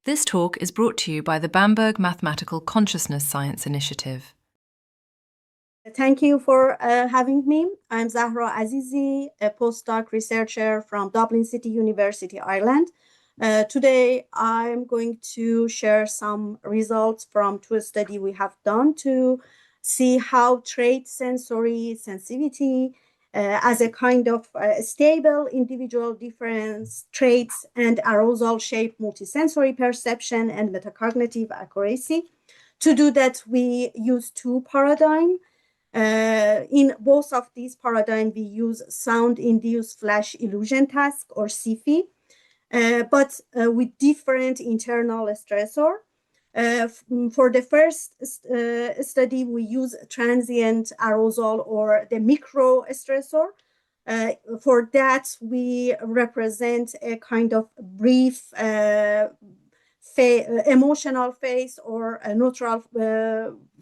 This talk is brought to you by the Bamberg Mathematical Consciousness Science Initiative. Thank you for having me. I'm Zahra Azizi, a postdoc researcher from Dublin City University, Ireland. Today, I'm going to share some results from two studies we have done to see how trait sensory sensitivity as a kind of stable individual difference traits and arousal shape multisensory perception and metacognitive accuracy. To do that, we use two paradigms. In both of these paradigms, we use sound-induced flash illusion task or SIFI, but with different internal stressor. For the first study, we use transient arousal or the micro stressor. For that, we represent a kind of brief emotional phase or a neutral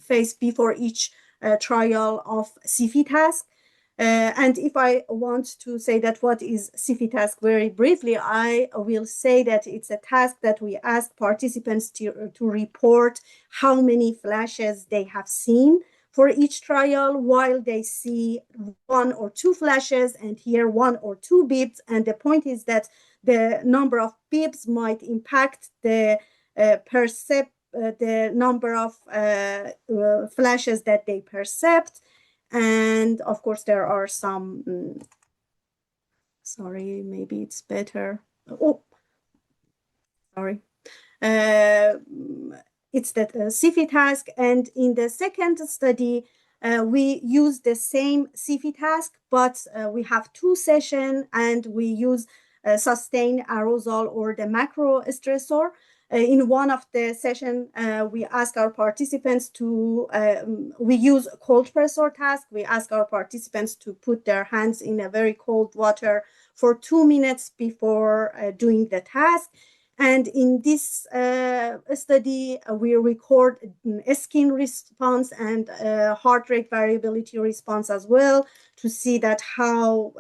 phase before each trial of SIFI task. And if I want to say that what is SIFI task very briefly, I will say that it's a task that we ask participants to report how many flashes they have seen for each trial while they see one or two flashes and hear one or two beeps. And the point is that the number of beeps might impact the the number of flashes that they percept. And of course, there are some, sorry, maybe it's better. Oh, sorry. It's that SIFI task. And in the second study, we use the same SIFI task, but we have two sessions and we use sustained arousal or the macro stressor. In one of the sessions, we ask our participants to, we use cold pressure task. We ask our participants to put their hands in a very cold water for 2 minutes before doing the task. And in this study, we record a skin response and heart rate variability response as well to see that how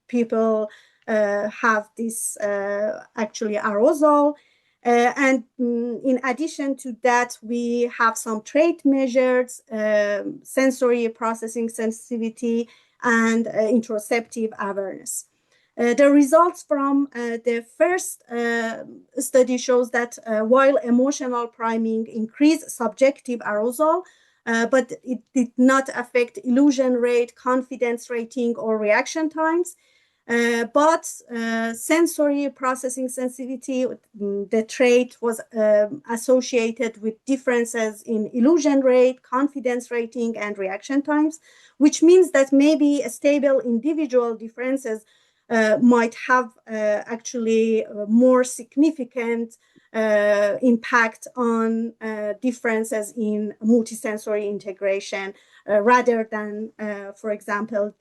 people have this actually arousal. And in addition to that, we have some trait measures, sensory processing sensitivity, and interoceptive awareness. The results from the first study shows that while emotional priming increased subjective arousal, but it did not affect illusion rate, confidence rating, or reaction times. But sensory processing sensitivity, the trait was associated with differences in illusion rate, confidence rating, and reaction times, which means that maybe a stable individual differences might have actually more significant impact on differences in multisensory integration rather than, for example,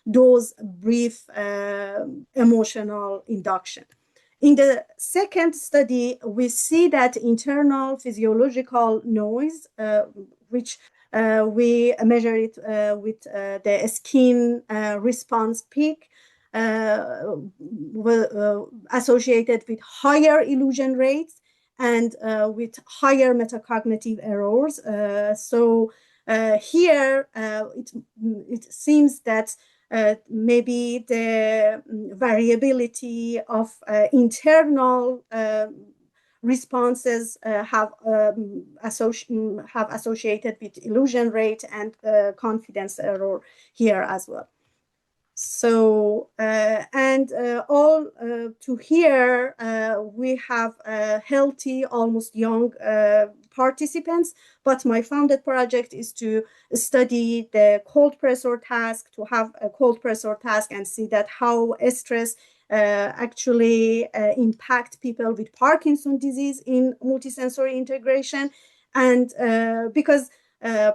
those brief emotional induction. In the second study, we see that internal physiological noise, which we measure it with the skin response peak, associated with higher illusion rates and with higher metacognitive errors. So here it seems that maybe the variability of internal responses have associated with illusion rate and confidence error here as well. So, all to here, we have healthy, almost young participants, but my founded project is to study the cold pressure task, to have a cold pressure task and see that how stress actually impact people with Parkinson's disease in multisensory integration. And because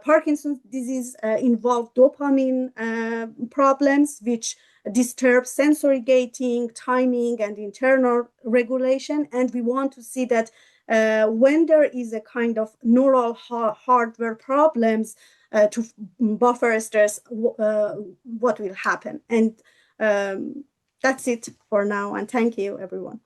Parkinson's disease involve dopamine problems, which disturb sensory gating, timing, and internal regulation. And we want to see that when there is a kind of neural hardware problems to buffer stress, what will happen. And that's it for now. And thank you, everyone.